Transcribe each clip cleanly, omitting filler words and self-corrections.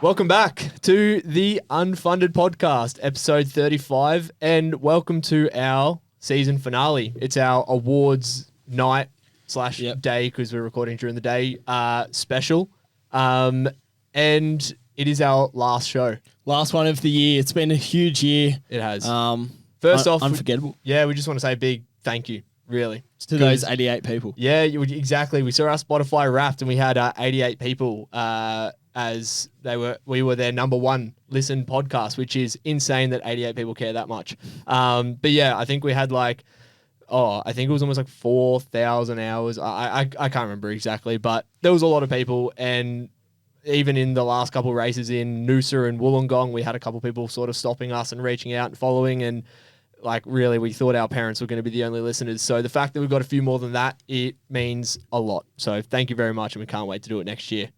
Welcome back to the Unfunded Podcast, episode 35, and welcome to our season finale. It's our awards night / day, because we're recording during the day, special. And it is our last show. Last one of the year. It's been a huge year. It has. First off, unforgettable. We just want to say a big thank you, really. To those 88 people. Yeah, exactly. We saw our Spotify Wrapped and we had 88 people as we were their number one listen podcast, which is insane that 88 people care that much. But yeah, I think we had I think it was almost 4,000 hours. I can't remember exactly, but there was a lot of people. And even in the last couple of races in Noosa and Wollongong, we had a couple of people sort of stopping us and reaching out and following. And really, we thought our parents were going to be the only listeners. So the fact that we've got a few more than that, it means a lot. So thank you very much, and we can't wait to do it next year.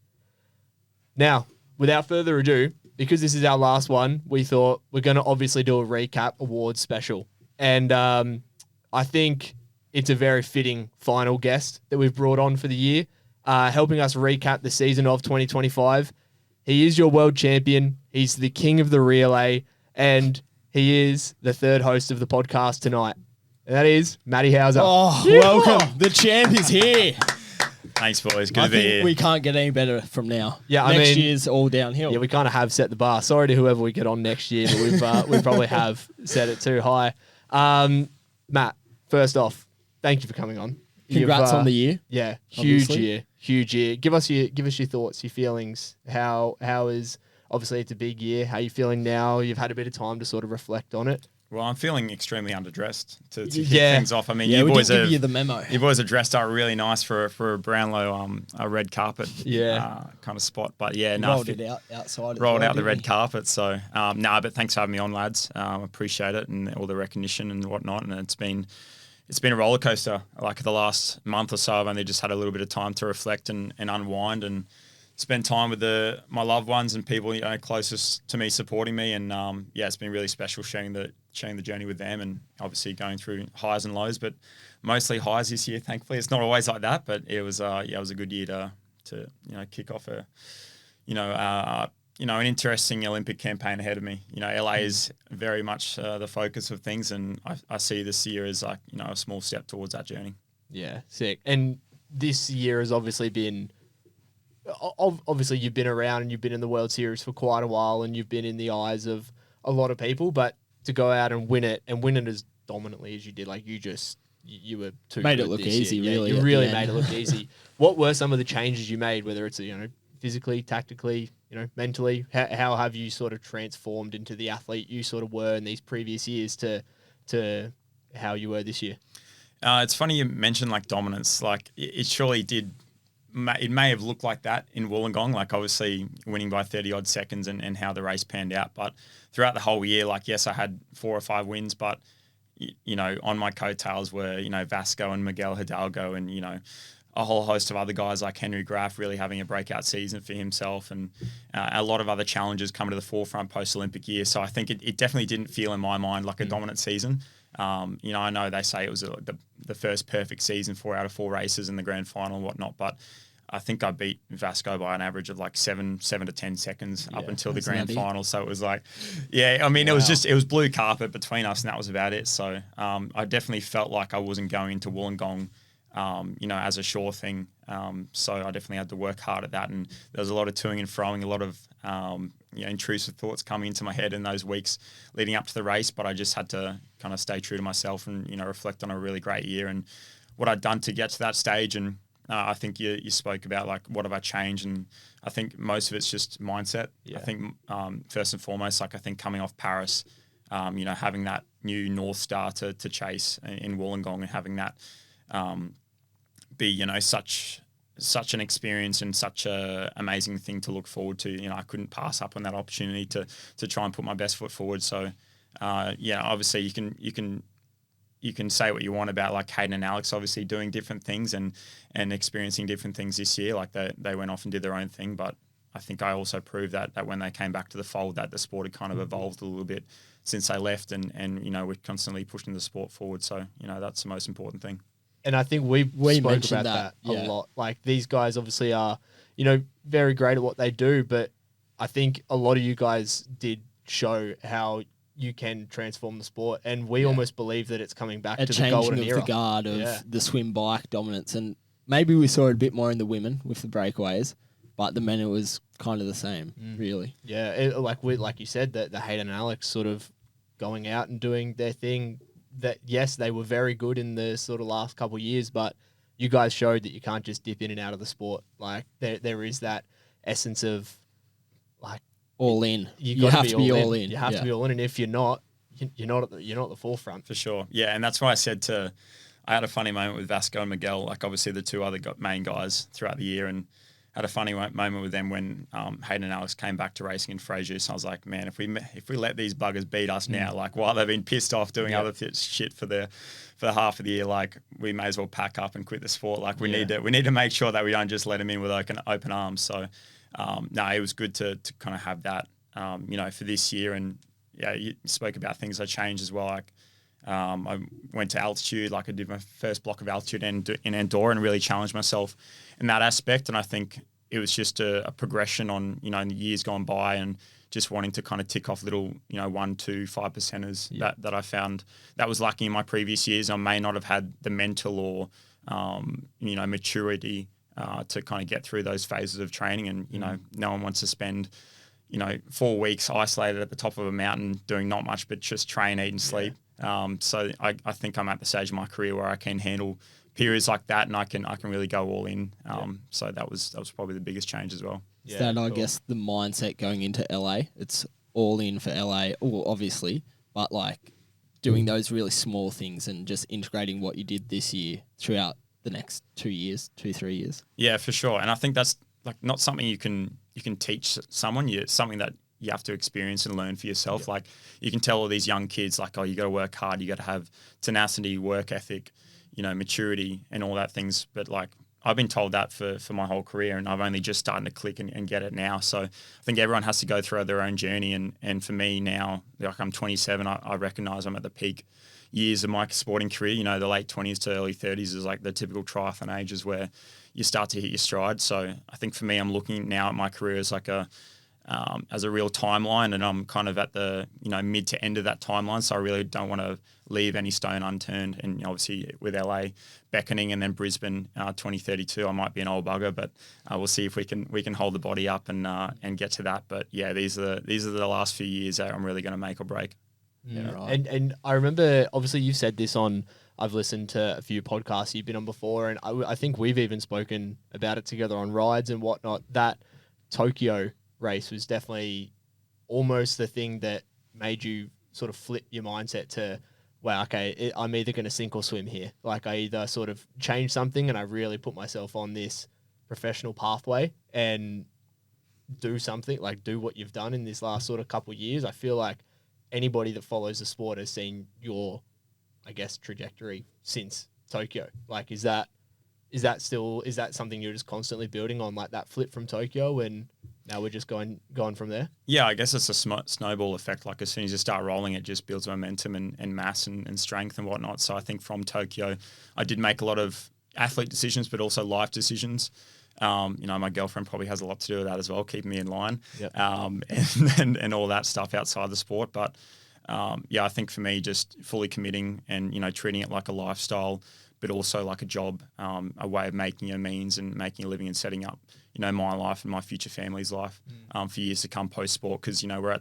Now, without further ado, because this is our last one, we thought we're going to obviously do a recap awards special. And I think it's a very fitting final guest that we've brought on for the year, helping us recap the season of 2025. He is your world champion. He's the king of the relay, and he is the third host of the podcast tonight. And that is Matt Hauser. Oh, welcome. The champ is here. Thanks, boys. Good to be here. We can't get any better from now. Yeah, next year's all downhill. Yeah, we kind of have set the bar. Sorry to whoever we get on next year, but we probably have set it too high. Matt, first off, thank you for coming on. Congrats on the year. Yeah, obviously. huge year. Give us your thoughts, your feelings. How is, obviously it's a big year. How are you feeling now? You've had a bit of time to sort of reflect on it. Well, I'm feeling exstremely underdressed to kick things off. I mean, you boys give you the memo. You boys are dressed up really nice for a Brownlow a red carpet kind of spot. But yeah, rolled it out outside. Rolled out the red carpet. So but thanks for having me on, lads. Appreciate it and all the recognition and whatnot. And it's been a roller coaster. Like the last month or so, I've only just had a little bit of time to reflect and unwind and spend time with my loved ones and people closest to me supporting me. And it's been really special sharing the journey with them, and obviously going through highs and lows, but mostly highs this year. Thankfully, it's not always like that, but it was it was a good year to kick off an interesting Olympic campaign ahead of me. LA is very much the focus of things, and I see this year as a small step towards that journey. Yeah, sick. And this year has obviously been. Obviously, you've been around and you've been in the World Series for quite a while, and you've been in the eyes of a lot of people. But to go out and win it as dominantly as you did, you were too made good it look this easy. Year. Really, you really made it look easy. What were some of the changes you made? Whether it's physically, tactically, mentally. How have you sort of transformed into the athlete you sort of were in these previous years to how you were this year? It's funny you mentioned dominance. It surely did. It may have looked like that in Wollongong, obviously winning by 30 odd seconds and how the race panned out. But throughout the whole year, yes, I had 4 or 5 wins, but, on my coattails were, Vasco and Miguel Hidalgo and, a whole host of other guys like Henry Graff really having a breakout season for himself, and a lot of other challenges coming to the forefront post-Olympic year. So I think it definitely didn't feel in my mind like a dominant season. I know they say it was the first perfect season, 4 out of 4 races in the grand final and whatnot, but I think I beat Vasco by an average of 7 to 10 seconds up until the grand final. So it was it was blue carpet between us, and that was about it. So I definitely felt like I wasn't going into Wollongong, as a sure thing. So I definitely had to work hard at that. And there was a lot of toing and froing, a lot of intrusive thoughts coming into my head in those weeks leading up to the race. But I just had to kind of stay true to myself and, reflect on a really great year and what I'd done to get to that stage. And I think you spoke about what have I changed, and I think most of it's just mindset. Yeah. I think first and foremost, I think coming off Paris, having that new North Star to chase in Wollongong and having that be such an experience and such a amazing thing to look forward to. I couldn't pass up on that opportunity to try and put my best foot forward. So obviously you can say what you want about Hayden and Alex obviously doing different things and experiencing different things this year. They went off and did their own thing, but I think I also proved that when they came back to the fold, that the sport had kind of evolved a little bit since they left, and we're constantly pushing the sport forward. So that's the most important thing. And I think we spoke about that a lot. These guys obviously are very great at what they do, but I think a lot of you guys did show how you can transform the sport, and we almost believe that it's coming back to the golden changing era. of the guard of the swim bike dominance, and maybe we saw it a bit more in the women with the breakaways, but the men it was kind of the same, really. Yeah, like you said, that the Hayden and Alex sort of going out and doing their thing. That yes, they were very good in the sort of last couple of years, but you guys showed that you can't just dip in and out of the sport. Like there is that essence of like All in. You have to be all in. You have Yeah. to be all in, and if you're not, you're not at the forefront. For sure. Yeah, and that's why I had a funny moment with Vasco and Miguel, like obviously the two other main guys throughout the year, and had a funny moment with them when Hayden and Alex came back to racing in Frasier. So I was like, man, if we let these buggers beat us now, like while they've been pissed off doing other shit for half of the year, like we may as well pack up and quit the sport. Like we need to make sure that we don't just let them in with open arms. So no, it was good to kind of have that, for this year. And yeah, you spoke about things that changed as well. Like I went to altitude, like I did my first block of altitude in Andorra and really challenged myself in that aspect. And I think it was just a progression on, in the years gone by, and just wanting to kind of tick off little, 1, 2, 5 percenters that I found that was lucky in my previous years. I may not have had the mental or, maturity to kind of get through those phases of training. And, no one wants to spend, 4 weeks isolated at the top of a mountain doing not much but just train, eat and sleep. So I think I'm at the stage of my career where I can handle periods like that, and I can really go all in. So that was probably the biggest change as well. Yeah, that, I guess, the mindset going into LA. It's all in for LA, well, obviously, but like doing those really small things and just integrating what you did this year throughout the next 2 years, 3 years. Yeah, for sure. And I think that's like not something you can teach someone. It's something that you have to experience and learn for yourself. Yep. Like you can tell all these young kids, like, oh, you got to work hard, you got to have tenacity, work ethic, maturity and all that things. But like I've been told that for my whole career, and I've only just starting to click and get it now. So I think everyone has to go through their own journey. And for me now, like I'm 27, I recognize I'm at the peak years of my sporting career. The late 20s to early 30s is like the typical triathlon ages where you start to hit your stride. So I think for me, I'm looking now at my career as like as a real timeline, and I'm kind of at the mid to end of that timeline. So I really don't want to leave any stone unturned. And obviously with LA beckoning, and then Brisbane 2032, I might be an old bugger, but we'll see if we can hold the body up and get to that. But yeah, these are the last few years that I'm really going to make or break. Yeah, right. And I remember, obviously you've said this I've listened to a few podcasts you've been on before, and I think we've even spoken about it together on rides and whatnot. That Tokyo race was definitely almost the thing that made you sort of flip your mindset to, wow, okay, I'm either going to sink or swim here. Like I either sort of change something and I really put myself on this professional pathway and do something, like do what you've done in this last sort of couple of years. I feel like anybody that follows the sport has seen your, I guess, trajectory since Tokyo. Like, is that something you're just constantly building on, like that flip from Tokyo, and now we're just going from there? Yeah, I guess it's a snowball effect. Like as soon as you start rolling, it just builds momentum and mass and strength and whatnot. So I think from Tokyo, I did make a lot of athlete decisions, but also life decisions. My girlfriend probably has a lot to do with that as well, keeping me in line, and all that stuff outside the sport. But I think for me, just fully committing and treating it like a lifestyle, but also like a job, a way of making your means and making a living and setting up, my life and my future family's life for years to come post sport. Because we're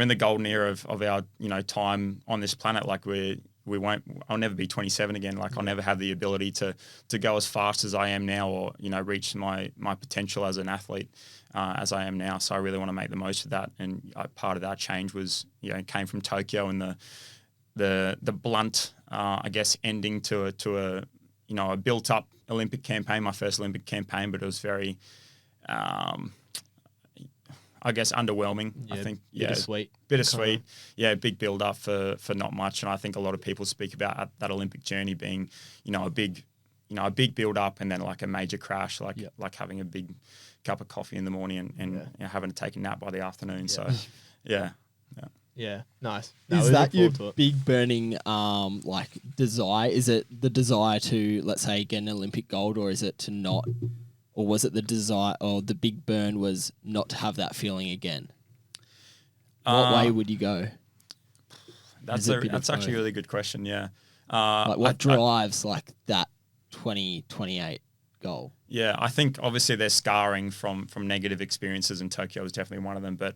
in the golden era of our time on this planet. Like I'll never be 27 again. Like I'll never have the ability to go as fast as I am now, or reach my potential as an athlete as I am now. So I really want to make the most of that. And part of that change was came from Tokyo and the blunt I guess ending to a built up Olympic campaign, my first Olympic campaign, but it was very I guess underwhelming. Yeah, I think bittersweet. Yeah, big build up for not much. And I think a lot of people speak about that Olympic journey being, a big build up and then like a major crash, like having a big cup of coffee in the morning and having to take a nap by the afternoon. Yeah. So yeah, nice. Is that your big burning desire? Is it the desire to, let's say, get an Olympic gold, or is it to not or was it the desire or the big burn was not to have that feeling again? What way would you go? That's actually a really good question. Yeah. Like what drives like that 2028 goal? Yeah, I think obviously there's scarring from negative experiences, and Tokyo is definitely one of them. But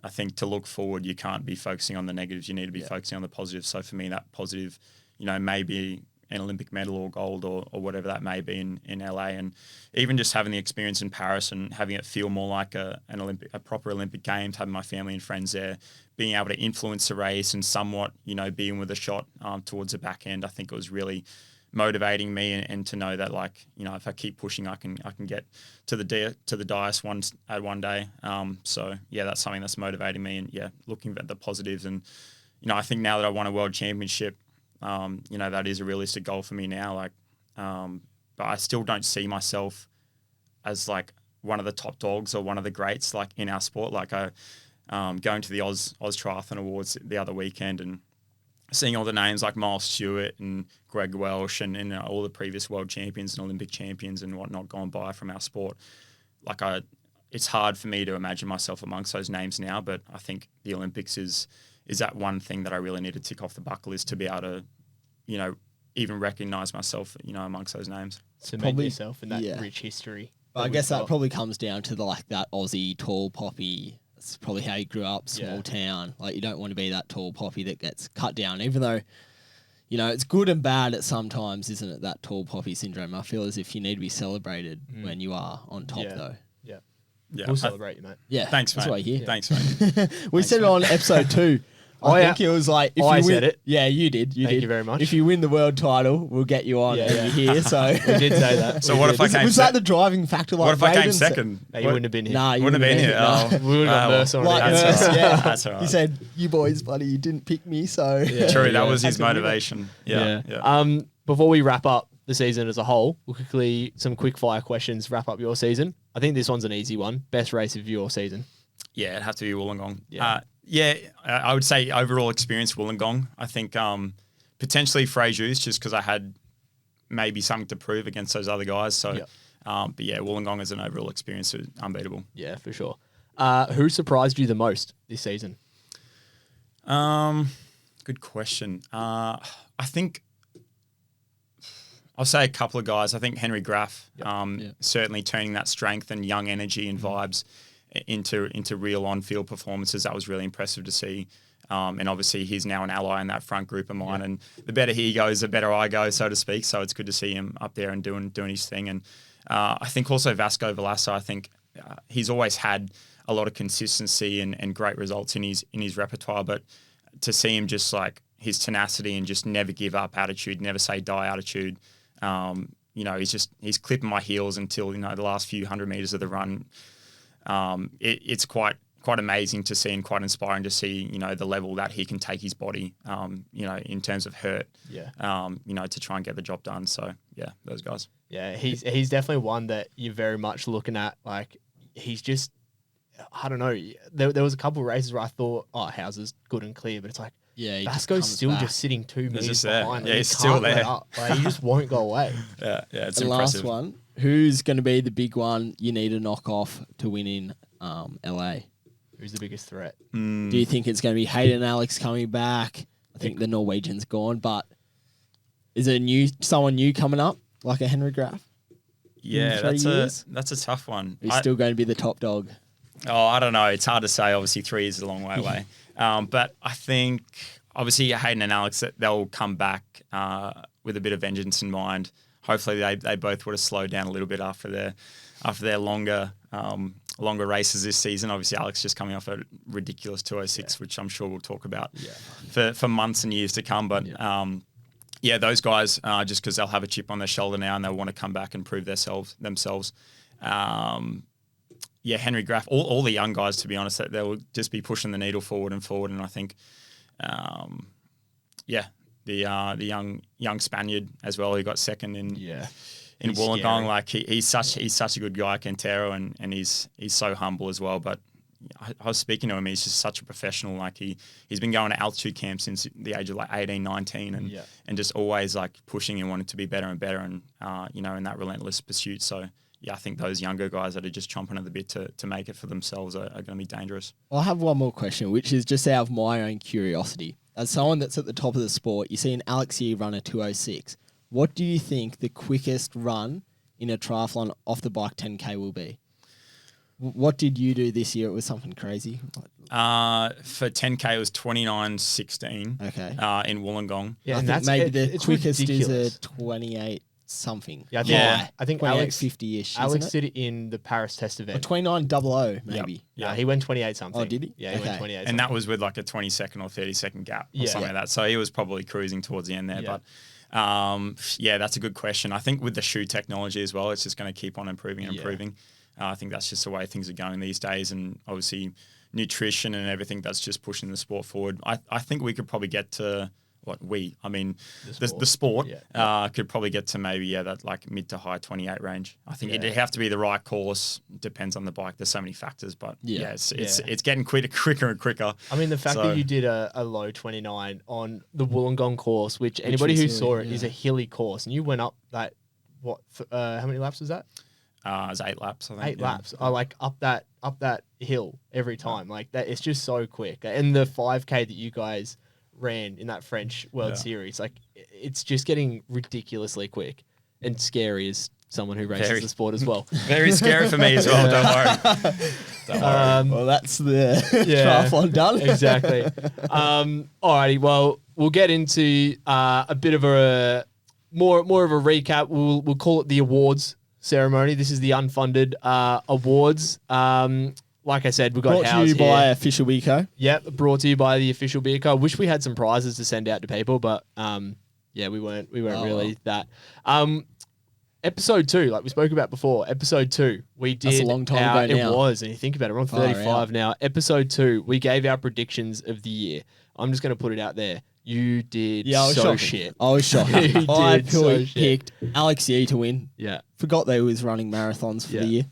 I think to look forward, you can't be focusing on the negatives. You need to be focusing on the positives. So for me, that positive, maybe an Olympic medal or gold or whatever that may be in LA, and even just having the experience in Paris and having it feel more like a proper Olympic Games, having my family and friends there, being able to influence the race and somewhat, being with a shot towards the back end. I think it was really motivating me, and to know that if I keep pushing, I can get to the dais one day. So yeah, that's something that's motivating me, and looking at the positives. And I think now that I won a world championship, that is a realistic goal for me now. But I still don't see myself as like one of the top dogs or one of the greats like in our sport. Like going to the Oz Triathlon Awards the other weekend and seeing all the names like Miles Stewart and Greg Welsh and all the previous world champions and Olympic champions and whatnot gone by from our sport. It's hard for me to imagine myself amongst those names now, but I think the Olympics is that one thing that I really need to tick off the bucket list to be able to, even recognize myself, amongst those names. Cement yourself in that rich history. But I guess that probably comes down to that Aussie tall poppy. That's probably how you grew up, small town. Like you don't want to be that tall poppy that gets cut down, even though, it's good and bad at sometimes, isn't it? That tall poppy syndrome. I feel as if you need to be celebrated when you are on top, though. Yeah, we'll celebrate you, mate. Yeah, thanks, that's mate. why you're here. Thanks, mate. We said it on episode 2. I think it was like... I said it. Yeah, you did. Thank you very much. If you win the world title, we'll get you on over here. So we did say that. So what if I came... Was that the driving factor? What if I came second? No, you wouldn't have been here. Nah, you wouldn't have been here. No. We would have got Merce on it. That's all right. Yeah. That's all right. He said, you boys, buddy, you didn't pick me, so... Yeah. True, that was his motivation. Yeah. Before we wrap up the season as a whole, we'll some quick fire questions, wrap up your season. I think this one's an easy one. Best race of your season? Yeah, it'd have to be Wollongong. Yeah. I would say overall experience Wollongong. I think potentially Frejus, just because I had maybe something to prove against those other guys. So, but yeah, Wollongong as an overall experience is unbeatable. Yeah, for sure. Who surprised you the most this season? Good question. I think I'll say a couple of guys. I think Henry Graff, certainly turning that strength and young energy and vibes into real on-field performances. That was really impressive to see. And obviously he's now an ally in that front group of mine. And the better he goes, the better I go, so to speak. So it's good to see him up there and doing his thing. And I think also Vasco Velasco, I think he's always had a lot of consistency and great results in his repertoire. But to see him just like his tenacity and just never give up attitude, never say die attitude, he's clipping my heels until, the last few 100 meters of the run. It's quite amazing to see and quite inspiring to see, the level that he can take his body, in terms of hurt, to try and get the job done. So yeah, those guys. Yeah, he's definitely one that you're very much looking at. Like he's just, I don't know. There was a couple of races where I thought, Hauser's good and clear, but it's like, Vasco's still just sitting 2 meters behind. Yeah, he's still there. He just won't go away. Yeah, it's the impressive. Last one. Who's going to be the big one you need to knock off to win in LA? Who's the biggest threat? Do you think it's going to be Hayden Alex coming back? I think the Norwegian's gone, but is it someone new coming up, like a Henry Graff? Yeah, that's a tough one. He's still going to be the top dog. Oh, I don't know. It's hard to say. Obviously, 3 years is a long way away. But I think, obviously, Hayden and Alex, they'll come back with a bit of vengeance in mind. Hopefully, they both would have slowed down a little bit after their longer races this season. Obviously, Alex just coming off a ridiculous 206, which I'm sure we'll talk about for months and years to come. But those guys, just because they'll have a chip on their shoulder now and they'll want to come back and prove themselves. Henry Graff, all the young guys, to be honest, they'll just be pushing the needle forward. And I think, the young Spaniard as well, who got second in Wollongong. Like he's such a good guy, Quintero, and he's so humble as well. But I was speaking to him, he's just such a professional. Like he's been going to altitude camp since the age of like 18, 19 and just always like pushing and wanting to be better and better and in that relentless pursuit. So yeah, I think those younger guys that are just chomping at the bit to make it for themselves are going to be dangerous. I have one more question, which is just out of my own curiosity. As someone that's at the top of the sport, you see an Alex Yee run a 2:06. What do you think the quickest run in a triathlon off the bike 10K will be? What did you do this year? It was something crazy. For 10K, it was 29:16. Okay. In Wollongong. Yeah, I and think maybe the it's quickest ridiculous. is a 28 something. Yeah, I think Alex 50-ish. Alex did it in the Paris test Or event. 29:00 maybe. Yeah, he went 28 something. Oh, did he? Yeah, he Okay. went 28. And that was with like a 20-second or 30-second gap or Yeah. something like that. So he was probably cruising towards the end there. Yeah. But yeah, that's a good question. I think with the shoe technology as well, it's just going to keep on improving and improving. I think that's just the way things are going these days. And obviously nutrition and everything that's just pushing the sport forward. I think we could probably get to the sport could probably get to maybe that like mid to high 28 range. I think it'd have to be the right course. Depends on the bike. There's so many factors, but it's getting quicker and quicker. I mean, the fact that you did a low 29 on the Wollongong course, which anybody who saw it is a hilly course, and you went up that how many laps was that? It was 8 laps. I think 8 laps. I like up that hill every time. Like that, it's just so quick. And the 5K that you guys ran in that French World Series, like it's just getting ridiculously quick and scary as someone who races the sport as well. Very scary for me as well. Don't worry. Well, that's the triathlon done. Exactly. Alrighty. Well, we'll get into a bit of a more of a recap. We'll call it the awards ceremony. This is the Unfunded Awards. Like I said, we got brought to you by Official Beco. Yep, brought to you by the Official Beco. I wish we had some prizes to send out to people, but we weren't really that. Episode 2, like we spoke about before, episode 2, we did. That's a long time ago now. It was, and you think about it, we're on 35 now. Episode 2, we gave our predictions of the year. I'm just going to put it out there. You did shit. I was shocked. I picked Alex Yee to win. Yeah. Forgot they was running marathons for the year.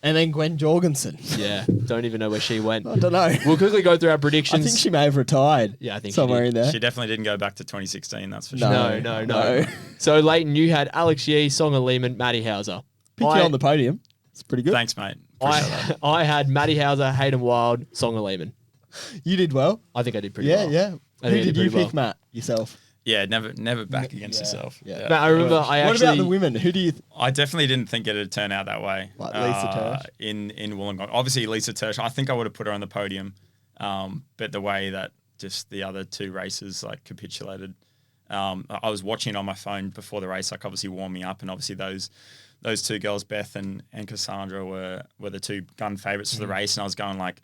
And then Gwen Jorgensen. Yeah. Don't even know where she went. I don't know. We'll quickly go through our predictions. I think she may have retired. Yeah, I think somewhere she in there. She definitely didn't go back to 2016, that's for sure. No. So, Leighton, you had Alex Yee, Songa Lehman, Matty Hauser. Picked you on the podium. It's pretty good. Thanks, mate. I had Matty Hauser, Hayden Wild, Songa Lehman. You did well. I think I did pretty well. Yeah. Who did you pick, Matt? Yourself? Yeah, never back against yourself. Yeah. Matt, I remember What about the women? Who do you... I definitely didn't think it'd turn out that way. Like Lisa Tersh? In Wollongong. Obviously, Lisa Tersh, I think I would have put her on the podium. But the way that just the other two races like capitulated, I was watching it on my phone before the race, like obviously warming up, and obviously those two girls, Beth and Cassandra, were the two gun favourites for the race, and I was going like,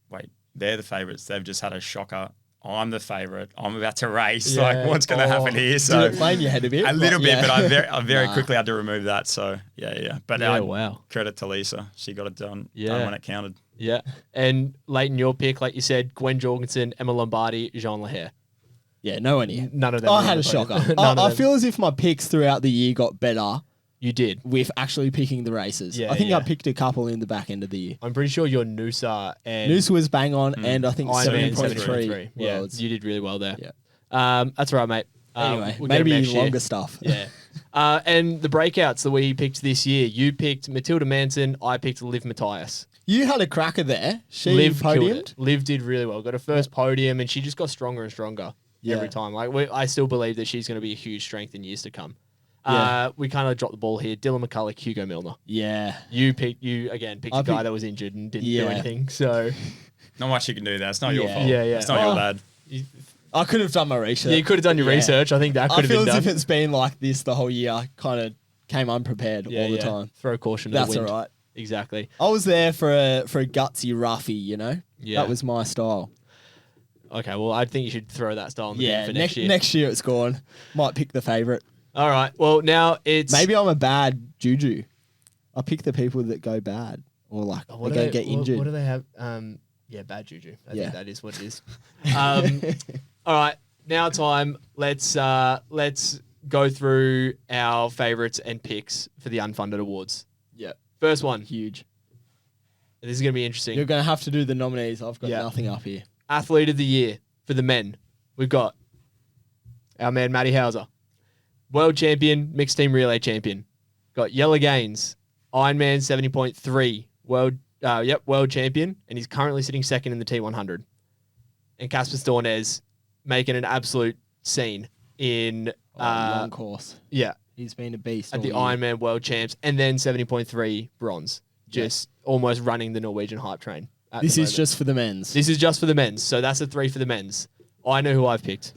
wait, they're the favourites. They've just had a shocker. I'm the favourite. I'm about to race. Yeah. Like, what's going to happen here? So did it play in your head a bit? A little bit, but I very quickly had to remove that. So yeah. But wow. Credit to Lisa. She got it done when it counted. Yeah. And Leighton, your pick, like you said, Gwen Jorgensen, Emma Lombardi, Jean Lahair. Yeah, no one here. None of them. I had a shocker. I feel as if my picks throughout the year got better. You did. With actually picking the races. Yeah, I think I picked a couple in the back end of the year. I'm pretty sure your Noosa and... Noosa was bang on, and I think Ironman 7.3. Yeah, you did really well there. Yeah. That's right, mate. Anyway, we'll maybe longer stuff. Yeah. And the breakouts that we picked this year, you picked Matilda Manson, I picked Liv Matthias. You had a cracker there. She Liv podiumed. Liv did really well. Got her first podium, and she just got stronger and stronger every time. Like I still believe that she's going to be a huge strength in years to come. We kind of dropped the ball here. Dylan McCulloch, Hugo Milner. Yeah. You picked a guy that was injured and didn't do anything. So not much you can do there. It's not your fault. Yeah. It's not your bad. I could have done my research. Yeah, you could have done your research. I think that could have been done. I feel as if it's been like this the whole year. I kind of came unprepared all the time. Throw caution to the wind. That's all right. Exactly. I was there for a gutsy roughie, you know? Yeah. That was my style. Okay, well, I think you should throw that style in the bin for next year. Next year it's gone. Might pick the favourite. All right. Well, now it's... Maybe I'm a bad juju. I pick the people that go bad or like they get injured. What do they have? Bad juju. I think that is what it is. All right. Now time. Let's go through our favourites and picks for the Unfunded Awards. Yeah. First one. Huge. This is going to be interesting. You're going to have to do the nominees. I've got nothing up here. Athlete of the Year for the men. We've got our man, Matty Hauser. World champion, mixed team relay champion. Got Yella Gaines, Ironman 70.3 world champion, and he's currently sitting second in the T100. And Casper Stornes making an absolute scene in long course. Yeah, He's been a beast at the all year. Ironman World Champs, and then 70.3 bronze, just almost running the Norwegian hype train. This is just for the men's. This is just for the men's, so that's a 3 for the men's. I know who I've picked.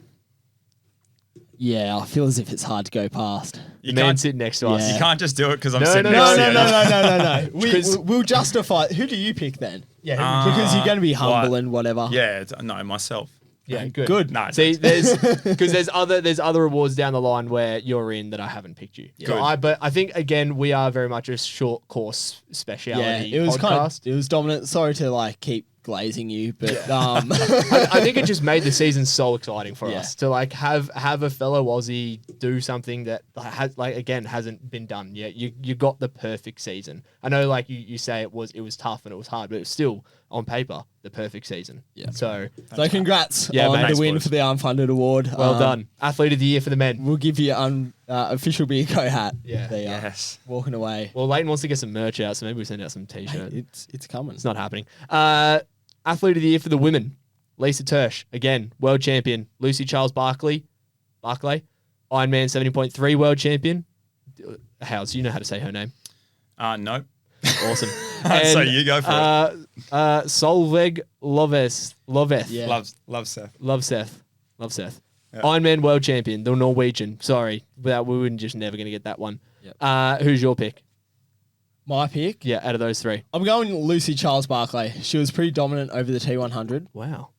Yeah, I feel as if it's hard to go past. The man sitting next to us. You can't just do it because I'm No, sitting no, next to you. No. We'll justify. Who do you pick then? Yeah, Because you're going to be humble what? and whatever. Yeah, no, myself. yeah, good. Good. No, See, there's other awards down the line where you're in that I haven't picked you. Good. So but I think again we are very much a short course speciality. Yeah, it was podcast. it was dominant. Sorry to keep glazing you, but I think it just made the season so exciting for Yeah. us to have a fellow Aussie do something that hasn't been done yet. You got the perfect season. I know you say it was tough and it was hard, but it was still on paper the perfect season. Yeah. So congrats Yeah, on mate. the Thanks, win boys. for the Unfunded Award. well done, Athlete of the Year for the men. We'll give you an official beer co hat. Yeah. There you are. Yes. Walking away. Well, Leighton wants to get some merch out, so maybe we send out some Hey, t-shirts. it's coming. It's not happening. Athlete of the Year for the women, Lisa Tersch, again, world champion. Lucy Charles Barclay, Ironman 70.3 world champion. House, you know how to say her name. No. Awesome. So you go for it. Solveig Loveth. Yeah. Love Seth. Love Seth. Yeah. Ironman world champion, the Norwegian. Sorry, we were just never going to get that one. Yep. Who's your pick? My pick. Yeah, out of those three. I'm going Lucy Charles Barclay. She was pretty dominant over the T100. Wow.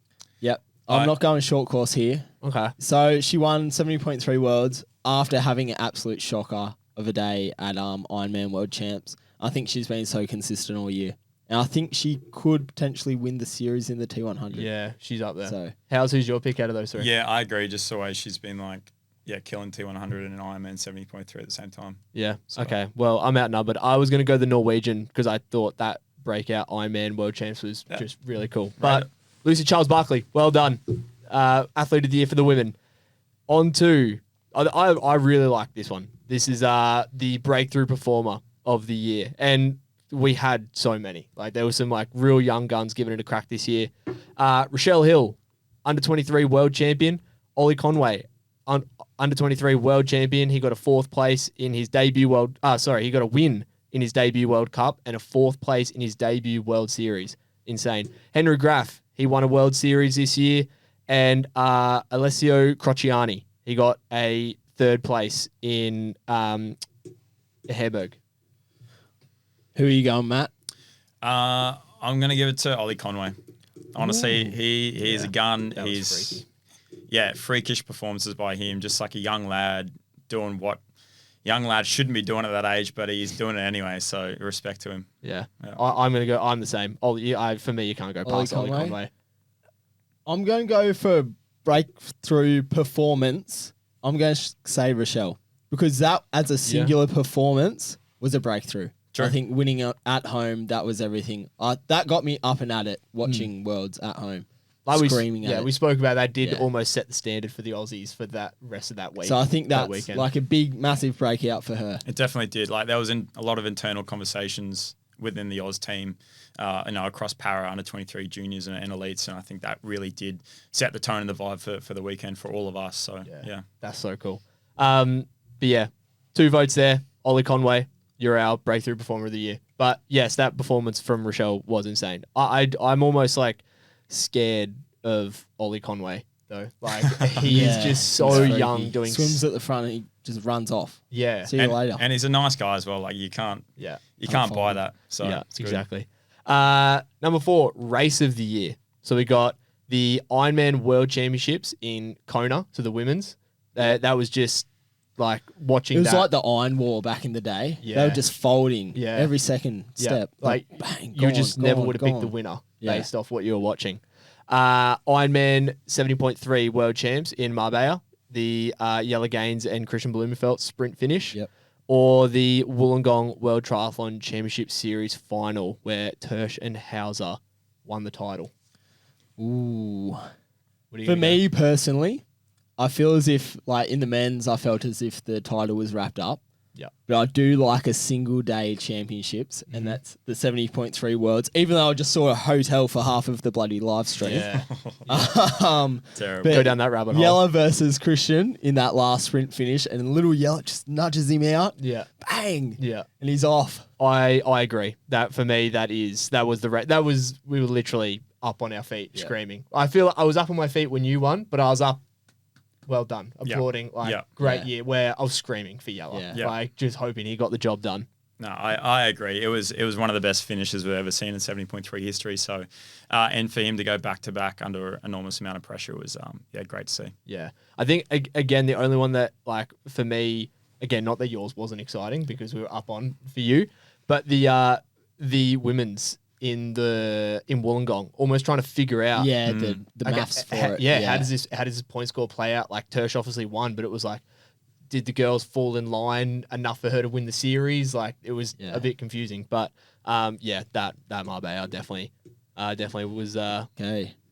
Yep. I'm not going short course here. Okay. So she won 70.3 worlds after having an absolute shocker of a day at Ironman World Champs. I think she's been so consistent all year. And I think she could potentially win the series in the T100. Yeah, she's up there. So Who's your pick out of those three? Yeah, I agree. Just the way she's been killing T100 and Ironman 70.3 at the same time. Yeah. Okay. Well, I'm outnumbered. I was going to go the Norwegian because I thought that breakout Ironman World Champs was just really cool. But Lucy Charles Barclay, well done. Athlete of the Year for the women. On to, I really like this one. This is the Breakthrough Performer of the Year. And we had so many. There were some real young guns giving it a crack this year. Rochelle Hill, under 23 world champion. Ollie Conway, under 23 world champion. He got a fourth place in his debut he got a win in his debut World Cup and a fourth place in his debut World Series. Insane. Henry Graff, he won a World Series this year. And Alessio Crociani, he got a third place in Herberg. who are you going, Matt? I'm going to give it to Ollie Conway. Honestly, he is a gun. That was He's freaky. freakish performances by him. Just like a young lad doing what young lads shouldn't be doing at that age, but he's doing it anyway. So respect to him. Yeah. Yeah. I'm going to go. I'm the same. For me, you can't go past Ollie Conway? Conway. I'm going to go for breakthrough performance. I'm going to say Rochelle because that, as a singular performance, was a breakthrough. True. I think winning at home, that was everything. That got me up and at it watching Worlds at home. Screaming at it. We spoke about that. Did Yeah. almost set the standard for the Aussies for that rest of that week. So I think that that's weekend. like a big, massive breakout for her. It definitely did. There was a lot of internal conversations within the Oz team, across para, under 23 juniors and elites, and I think that really did set the tone and the vibe for the weekend for all of us. So yeah. That's so cool. But yeah, 2 votes there. Ollie Conway, you're our breakthrough performer of the year. But yes, that performance from Rochelle was insane. I'm almost scared of Ollie Conway though. He is just so He's young freaky. doing Swims at the front and he just runs off. Yeah. See you later. And he's a nice guy as well. You can't buy that. So yeah, it's good. exactly. Number 4, race of the year. So we got the Ironman World Championships in Kona to the women's. That was just watching. It was that. like the Iron War back in the day. Yeah. They were just folding Yeah. every second step. Bang, you just never would have picked the winner based off what you were watching. Ironman 70.3 World Champs in Marbella, the Yella Gaines and Christian Blumenfeld sprint finish. Yep. Or the Wollongong World Triathlon Championship Series final where Tersch and Hauser won the title. Ooh. What are you For gonna me personally, I feel as if, in the men's, I felt as if the title was wrapped up. Yeah. But I do like a single day championships, and that's the 70.3 Worlds, even though I just saw a hotel for half of the bloody live stream. Yeah. Terrible. But Go down that rabbit hole. Yellow versus Christian in that last sprint finish, and little Yellow just nudges him out. Yeah. Bang. Yeah. And he's off. I agree. That for me, we were literally up on our feet screaming. I feel I was up on my feet when you won, but I was up. Well done, applauding great year. Where I was screaming for Yellow, like just hoping he got the job done. No, I agree. It was one of the best finishes we've ever seen in 70.3 history. So, and for him to go back to back under an enormous amount of pressure was great to see. Yeah, I think again the only one that like for me again, not that yours wasn't exciting because we were up on for you, but the women's in Wollongong, almost trying to figure out the maths for it. How does this point score play out? Like Tersh obviously won, but it was like, did the girls fall in line enough for her to win the series? Like it was a bit confusing, but that Marbella definitely was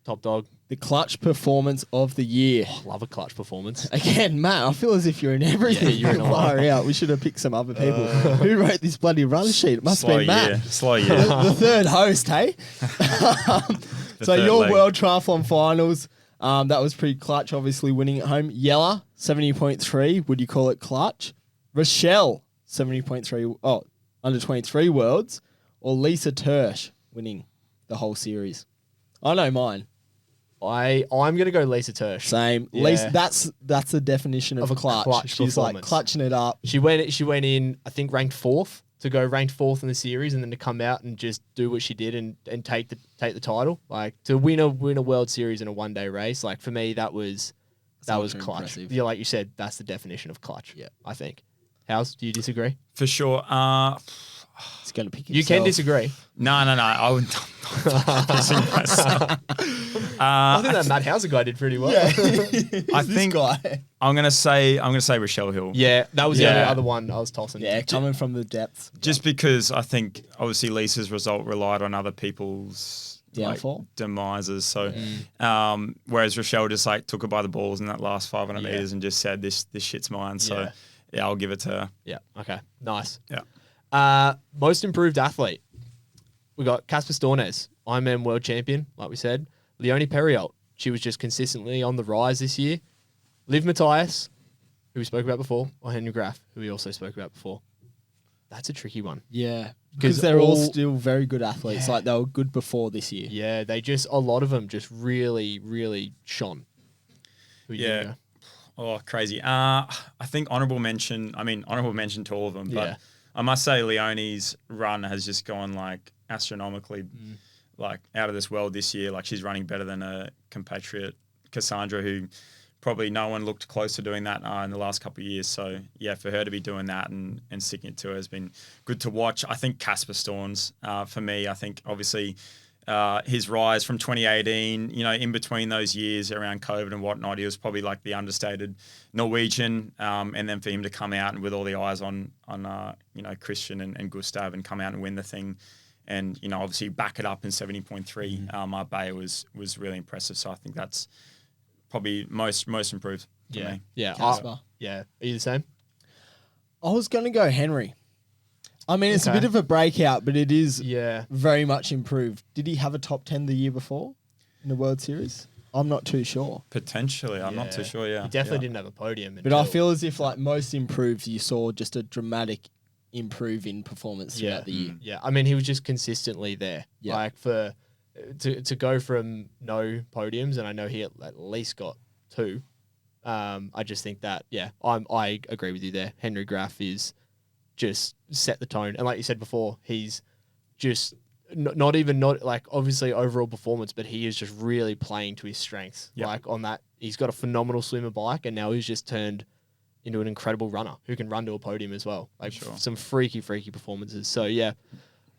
top dog. The clutch performance of the year. Oh, love a clutch performance. Again, Matt, I feel as if you're in everything. Yeah, you're in a lot. Far out. We should have picked some other people. Who wrote this bloody run sheet? It must have been Matt. Slow year. The third host, hey? So your leg. World Triathlon Finals, that was pretty clutch, obviously winning at home. Yella, 70.3. Would you call it clutch? Rochelle, 70.3. Under 23 Worlds. Or Lisa Tersh winning the whole series. I know mine. I'm gonna go Lisa Tersh. Same. Yeah. Lisa, that's the definition of a clutch. She's like performance. clutching it up. She went in, I think, ranked fourth to go ranked fourth in the series, and then to come out and just do what she did and take the title. Like to win a World Series in a 1 day race. Like for me, that was clutch. Impressive. Yeah, like you said, that's the definition of clutch. Yeah, I think. House, do you disagree? For sure. He's going to pick You himself. can disagree. No. I would not pissing myself. I think that Matt Hauser guy did pretty well. I think guy. I'm gonna say Rochelle Hill. Yeah, that was the only other one I was tossing. Yeah, coming from the depths. Just because I think obviously Lisa's result relied on other people's Downfall? demises. So, whereas Rochelle just like took her by the balls in that last 500 meters and just said this shit's mine. So yeah, I'll give it to her. Yeah. Okay. Nice. Yeah. Most improved athlete. We got Casper Stornes, Ironman world champion, like we said. Leonie Perriot, she was just consistently on the rise this year. Liv Matthias, who we spoke about before, or Henry Graf, who we also spoke about before. That's a tricky one. Yeah, because they're all still very good athletes. Like they were good before this year. Yeah, a lot of them just really, really shone. Who you gonna go? Oh, crazy. I think honourable mention to all of them, but Yeah. I must say Leonie's run has just gone like astronomically like out of this world this year. Like she's running better than a compatriot, Cassandra, who probably no one looked close to doing that in the last couple of years. So yeah, for her to be doing that and sticking it to her has been good to watch. I think Casper Stornes, for me, I think obviously his rise from 2018, in between those years around COVID and whatnot, he was probably like the understated Norwegian. And then for him to come out and with all the eyes on Christian and Gustav and come out and win the thing and, obviously back it up in 70.3, Marbella was really impressive. So I think that's probably most improved for me. Yeah. Casper. Yeah. Are you the same? I was going to go Henry. I mean, it's a bit of a breakout, but it is very much improved. Did he have a top 10 the year before in the World Series? I'm not too sure. Potentially. I'm not too sure, He definitely didn't have a podium. But I feel as if like most improved, you saw just a dramatic improve in performance throughout the year. Yeah. I mean, he was just consistently there. Yeah. Like to go from no podiums, and I know he at least got 2. I just think that, I agree with you there. Henry Graf is just set the tone. And like you said before, he's just not like obviously overall performance, but he is just really playing to his strengths. Yep. Like on that, he's got a phenomenal swimmer bike, and now he's just turned into an incredible runner who can run to a podium as well. Like some freaky performances. So yeah,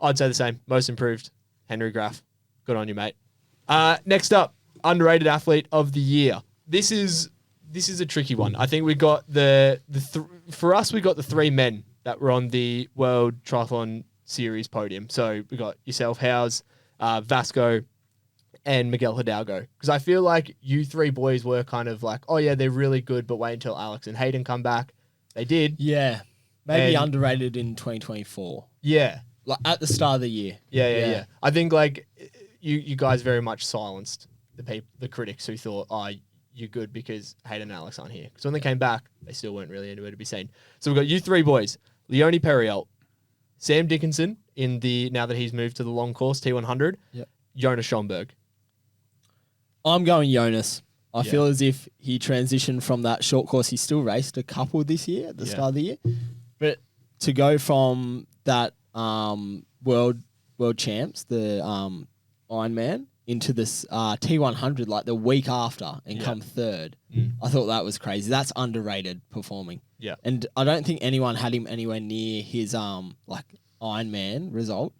I'd say the same. Most improved, Henry Graf. Good on you, mate. Next up, underrated athlete of the year. This is a tricky one. I think we got for us, we got the 3 men that were on the World Triathlon Series podium. So we got yourself, Howes, Vasco, and Miguel Hidalgo. Because I feel like you 3 boys were kind of like, oh yeah, they're really good, but wait until Alex and Hayden come back. They did. Yeah. Maybe And- underrated in 2024. Yeah. Like at the start of the year. Yeah. I think like you guys very much silenced the critics who thought, oh, you're good because Hayden and Alex aren't here. Because when they came back, they still weren't really anywhere to be seen. So we've got you three boys, Leone Perriel, Sam Dickinson now that he's moved to the long course T100, Yep. Jonas Schomburg. I'm going Jonas. I Yeah. feel as if he transitioned from that short course. He still raced a couple this year at the start of the year. But to go from that world champs, the Ironman, into this T100 like the week after and come third. I thought that was crazy. That's underrated performing. Yeah. And I don't think anyone had him anywhere near his like Ironman result.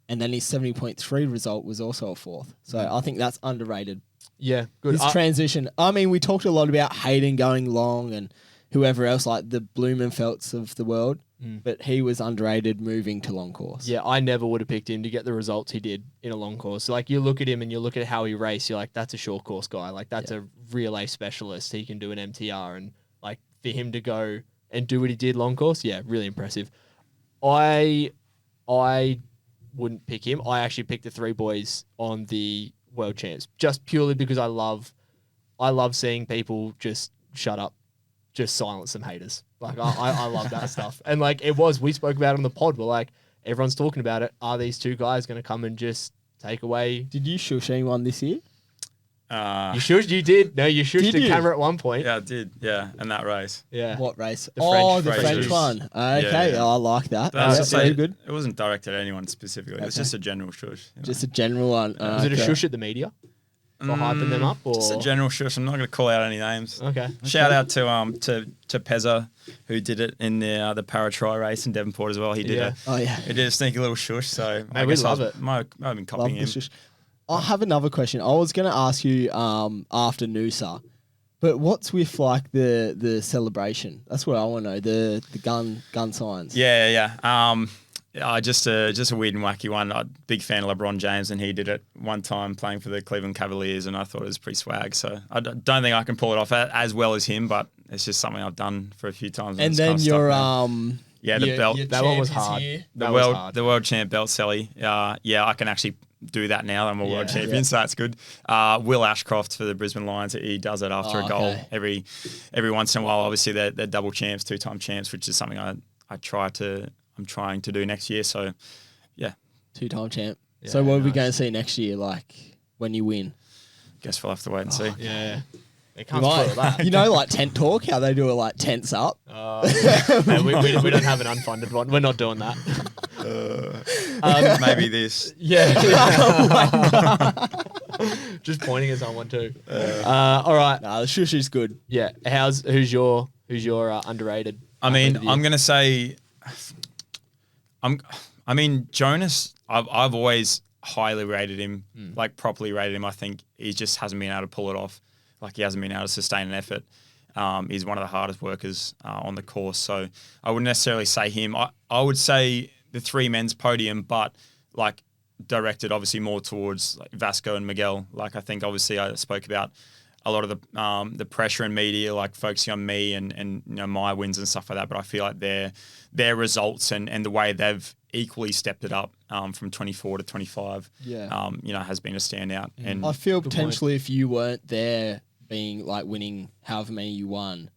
And then his 70.3 result was also a fourth. So I think that's underrated. Yeah, good. His transition. I mean, we talked a lot about Hayden going long and whoever else, like the Blumenfelds of the world. But he was underrated moving to long course. Yeah, I never would have picked him to get the results he did in a long course. So, like, you look at him and you look at how he raced, you're like, that's a short course guy. Like, that's a relay specialist. He can do an MTR. And, like, for him to go and do what he did long course, yeah, really impressive. I wouldn't pick him. I actually picked the three boys on the world champs just purely because I love seeing people just shut up, just silence some haters. Like, I love that stuff. And, like, we spoke about it on the pod. We're like, everyone's talking about it. Are these two guys going to come and just take away? Did you shush anyone this year? You did. No, you shushed the camera at one point. Yeah, I did. Yeah, in that race. Yeah. What race? The French the race. French one. Okay, Yeah. I like that. But I was That's just very like, good. it wasn't directed at anyone specifically. It was just a general shush. You know? Just a general one. Was it a Okay. shush at the media for hyping them up? Or? Just a general shush. I'm not going to call out any names. Okay. Shout out to Pezza, who did it in the para tri race in Devonport as well. He did Oh, yeah. he did a sneaky little shush. So I we guess love it. Might have been copying Love the him. shush. I have another question. I was going to ask you after Noosa, but what's with like the celebration? That's what I want to know. The gun signs. Yeah. Just a weird and wacky one. I'm a big fan of LeBron James, and he did it one time playing for the Cleveland Cavaliers, and I thought it was pretty swag. So I don't think I can pull it off as well as him, but it's just something I've done for a few times. And it's then kind of stuck your now. The belt. That one was hard. The world champ belt Sally. I can actually do that now. I'm a world champion, so that's good. Will Ashcroft for the Brisbane Lions, he does it after a goal every once in a while. Obviously, they're double champs, 2-time champs, which is something I'm trying to do next year. So, yeah. 2-time champ. Yeah, So what are we nice. going to see next year, like when you win? Guess we'll have to wait and see. Yeah. They can't spoil that. You know, like tent talk, how they do it like tents up. No, we don't have an unfunded one. We're not doing that. Maybe this. Yeah. Just pointing at someone too. All right. Nah, the shush is good. Yeah. Who's your underrated? I mean, athlete of the I'm year? going to say, Jonas, I've always highly rated him, like properly rated him. I think he just hasn't been able to pull it off. Like he hasn't been able to sustain an effort. He's one of the hardest workers on the course. So I wouldn't necessarily say him. I would say the three men's podium, but like directed obviously more towards like Vasco and Miguel. Like I think obviously I spoke about a lot of the pressure in media, like focusing on me and you know my wins and stuff like that. But I feel like their results and the way they've equally stepped it up from 24 to 25, has been a standout. And I feel Good potentially if you weren't there being like winning however many you won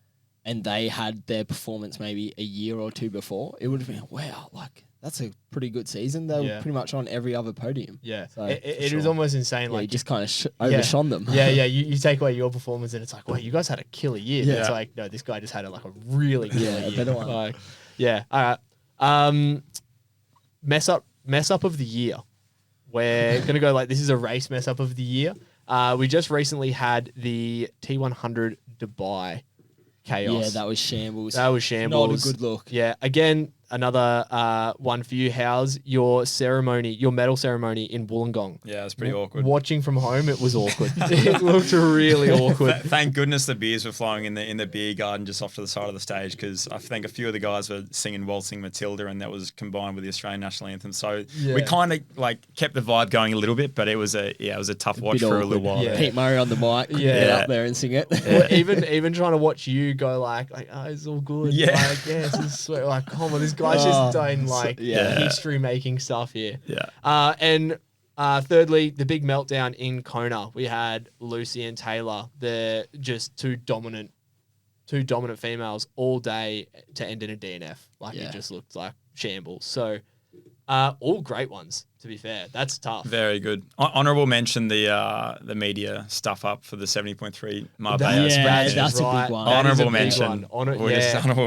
and they had their performance maybe a year or two before, it would have been, wow, like that's a pretty good season. They were pretty much on every other podium. Yeah. So, It was almost insane. Yeah, Like you just kind of overshone them. Yeah. You take away your performance and it's like, well, you guys had a killer year. But Yeah. it's like, no, this guy just had a really killer a year. better one. Like, yeah. All right. Mess up of the year. We're gonna go like this is a race mess up of the year. We just recently had the T100 Dubai chaos. Yeah, that was shambles. That was shambles. Not a good look. Yeah. Again, another one for you. How's your medal ceremony in Wollongong? Yeah, it's pretty awkward. Watching from home, it was awkward. It looked really awkward. Thank goodness the beers were flowing in the beer garden just off to the side of the stage, because I think a few of the guys were singing Waltzing Matilda, and that was combined with the Australian national anthem. So we kind of like kept the vibe going a little bit, but it was a tough watch for a little while. Yeah. Pete Murray on the mic, get up there and sing it. Well, even trying to watch you go like oh, it's all good. Yeah. Like, this is sweet. Like, come on, this guy's just doing like Yeah. history making stuff here. Yeah. And thirdly, the big meltdown in Kona. We had Lucy and Taylor. They're just two dominant females all day to end in a DNF. Like it just looked like shambles. So all great ones, to be fair. That's tough. Very good. Honourable mention the media stuff up for the 70.3 Marbella. That's a big one. Honourable mention. Honourable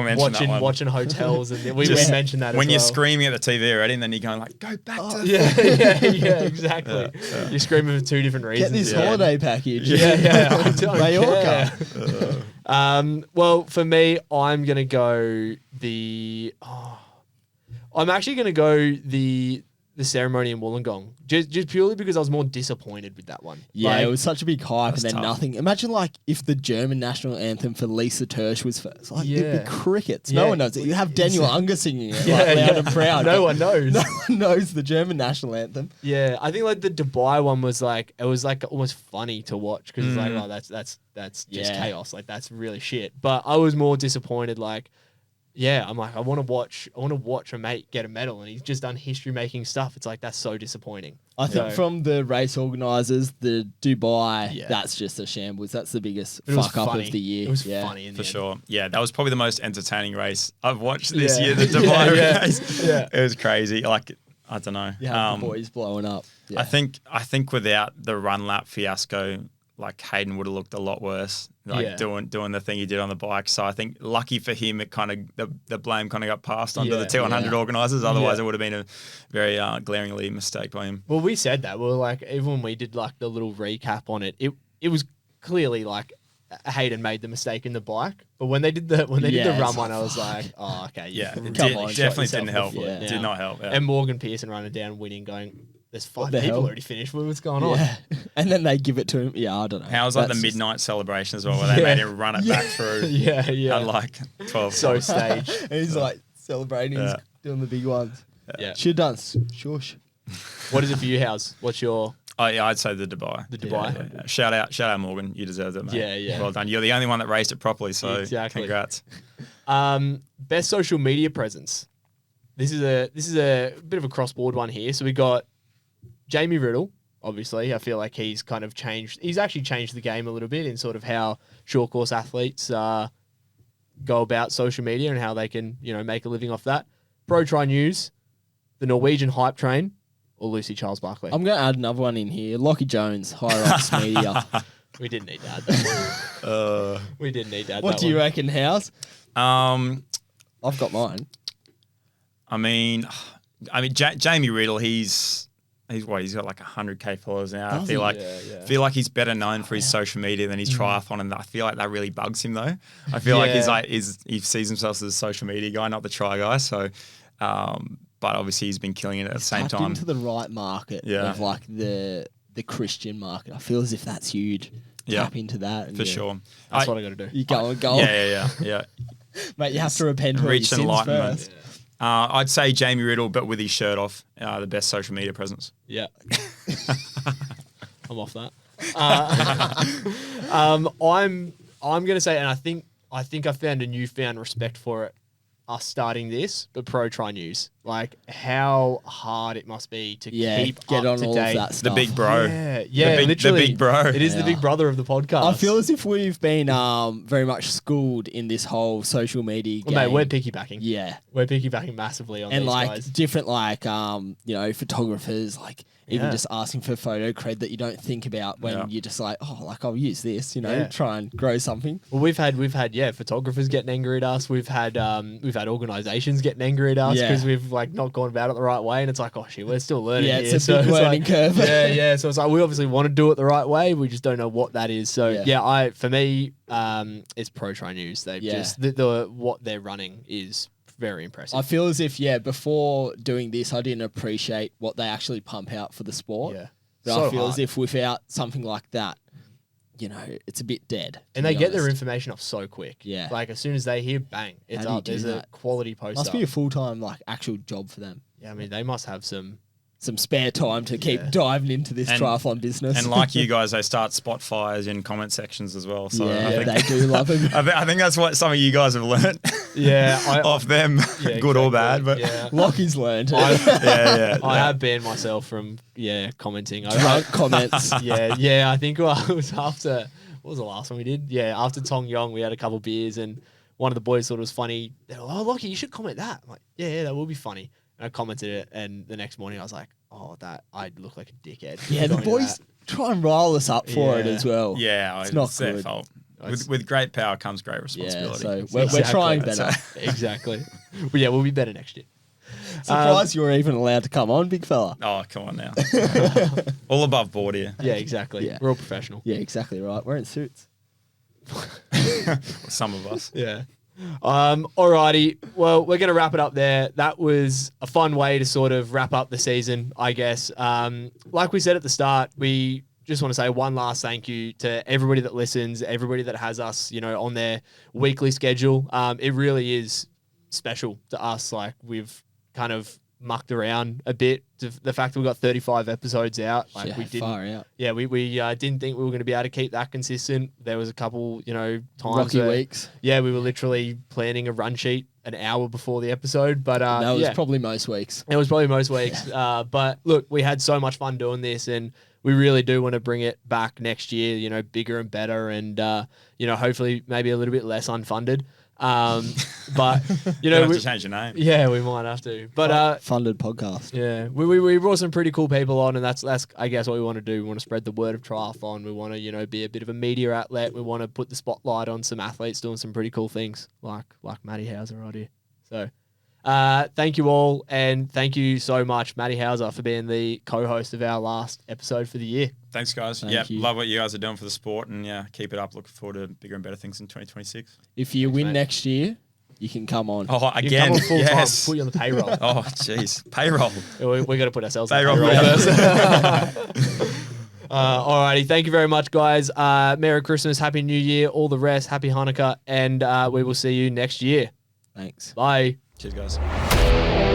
mention. Watching hotels, and we mentioned that when as you're well. scring at the TV already, and then you're going like, go back to the Yeah, exactly. You're screaming for two different reasons. Get this holiday package. Yeah. I don't Mallorca. care. Well, for me, I'm gonna go I'm actually gonna go the ceremony in Wollongong, just purely because I was more disappointed with that one. Yeah, Like, it was such a big hype and then tough. nothing. Imagine like if the German national anthem for Lisa Tersch was first. Like it'd be crickets. Yeah. No one knows it. You have Daniel Unger singing it like, loud and proud. No one knows. No one knows the German national anthem. Yeah, I think like the Dubai one was like almost funny to watch because it's like, oh, that's just chaos. Like that's really shit. But I was more disappointed. Like, yeah, I'm like, I want to watch a mate get a medal, and he's just done history making stuff. It's like that's so disappointing. I think from the race organisers, the Dubai, that's just a shambles. That's the biggest fuck up of the year. It was funny in the For end. sure. Yeah, that was probably the most entertaining race I've watched this year, the Dubai race. Yeah. It was crazy. Like, I don't know. Yeah, the boys blowing up. Yeah. I think without the run lap fiasco, like Hayden would have looked a lot worse, like doing the thing he did on the bike. So I think lucky for him, it kind of the blame kind of got passed onto the T100 organisers. Otherwise, it would have been a very glaringly mistake by him. Well, we said that. We were like, even when we did like the little recap on it, it was clearly like Hayden made the mistake in the bike. But when they did the run one, I was like, oh, okay, Yeah, it definitely didn't help. Yeah. It did not help. Yeah. And Morgan Pearson running down, winning, going, there's 5 the people hell? already finished. What's going on? Yeah. And then they give it to him. Yeah, I don't know. How was like the That's midnight celebration as well, where they made him run it back through Yeah. at like 12. So staged. just- and he's like celebrating, he's doing the big ones. Yeah. Should have done. Shush. What is it for you, House? What's your Oh yeah, I'd say the Dubai. Dubai? Yeah. Shout out, Morgan. You deserved it, mate. Yeah. Well done. You're the only one that raced it properly, so Exactly. congrats. Best social media presence. This is a bit of a cross-board one here. So we got Jamie Riddle. Obviously, I feel like he's kind of changed. He's actually changed the game a little bit in sort of how short course athletes go about social media and how they can make a living off that. Pro Tri News, the Norwegian hype train, or Lucy Charles Barkley. I'm going to add another one in here. Lockie Jones, Higher Ups Media. We didn't need to add that. We didn't need to add What that do you one. reckon, House? I've got mine. I mean, Jamie Riddle. He's got like 100K followers now. I feel like he's better known for his social media than his triathlon, and I feel like that really bugs him though. I feel like he sees himself as a social media guy, not the tri guy. So, but obviously he's been killing it at the same Tapped time. into the right market of like the Christian market. I feel as if that's huge. Yeah. Tap into that. And For sure. That's what I got to do. You go. Yeah. Mate, you have to repent for your Reach sins enlightenment. first. I'd say Jamie Riddle, but with his shirt off, the best social media presence. Yeah. I'm off that. I'm gonna say, and I think I found a newfound respect for it. Us starting this, but Pro Tri News, like how hard it must be to keep get up on to all date. of that The stuff. big bro. Yeah, literally, the big bro. It is the big brother of the podcast. I feel as if we've been very much schooled in this whole social media game. Mate, we're piggybacking. Yeah. We're piggybacking massively on And these like guys. different photographers, like even Yeah. just asking for photo cred that you don't think about when you're just like, oh, like I'll use this, Yeah. try and grow something. Well, we've had photographers getting angry at us. We've had organisations getting angry at us because we've like not gone about it the right way, and it's like, oh shit, we're still learning. Yeah, here. it's a big learning curve. Yeah. So it's like we obviously want to do it the right way. We just don't know what that is. So for me, it's Pro Tri News. They've just the what they're running is very impressive. I feel as if, before doing this, I didn't appreciate what they actually pump out for the sport. Yeah. But So I feel hard. as if without something like that, it's a bit dead. And they get their information off so quick. Yeah. Like as soon as they hear bang, it's How do you up. do There's a that? quality post Must up. be a full-time, actual job for them. Yeah, I mean, they must have some. Some spare time to keep Yeah. diving into this And- triathlon business. And like you guys, they start spot fires in comment sections as well. So yeah, I think, they do love them. I think that's what some of you guys have learnt Yeah. off them, Yeah, good or exactly. bad. But Yeah. Lockie's learned. yeah. I have banned myself from commenting. Drunk comments. Yeah. I think it was after what was the last one we did? Yeah, after Tong Yong, we had a couple beers, and one of the boys thought it was funny. They're like, "Oh, Lockie, you should comment that." I'm like, yeah, that will be funny. And I commented it, and the next morning I was like, "Oh, that I look like a dickhead." Yeah, the Commenting boys that. try and rile us up for it Yeah. as well. Yeah, It's not their good. fault. It's- With great power comes great Yeah, responsibility. so we're Exactly. trying better. Exactly. But yeah, we'll be better next year. Surprised you were even allowed to come on, big fella. Oh, come on now. All above board here. Yeah, exactly. Yeah. We're all professional. Yeah, exactly right. We're in suits. Some of us. Yeah. Alrighty. Well, we're gonna wrap it up there. That was a fun way to sort of wrap up the season, I guess. Like we said at the start, we just want to say one last thank you to everybody that listens, everybody that has us, on their weekly schedule. It really is special to us. Like we've kind of mucked around a bit. The fact that we got 35 episodes out, like we didn't. Far out. Yeah, we didn't think we were going to be able to keep that consistent. There was a couple, times Rocky where, weeks. yeah, we were literally planning a run sheet an hour before the episode, but That was yeah, probably most weeks. it was probably most weeks. But look, we had so much fun doing this, and we really do want to bring it back next year. Bigger and better, and hopefully maybe a little bit less unfunded. But You have to change your name. yeah, we might have to. But Funded podcast. yeah, we brought some pretty cool people on, and that's I guess what we want to do. We want to spread the word of triathlon. We want to be a bit of a media outlet. We want to put the spotlight on some athletes doing some pretty cool things, like Matty Hauser right here. So, thank you all, and thank you so much, Matty Hauser, for being the co-host of our last episode for the year. Thanks, guys. Thank you. Love what you guys are doing for the sport, and keep it up. Looking forward to bigger and better things in 2026. If you win mate. next year, you can come on. Oh, You again, come on full time, yes. put you on the payroll. Oh, jeez, payroll. we got to put ourselves Payroll, on the payroll yeah. first. Alrighty, thank you very much, guys. Merry Christmas, Happy New Year, all the rest, Happy Hanukkah, and we will see you next year. Thanks. Bye. Cheers, guys.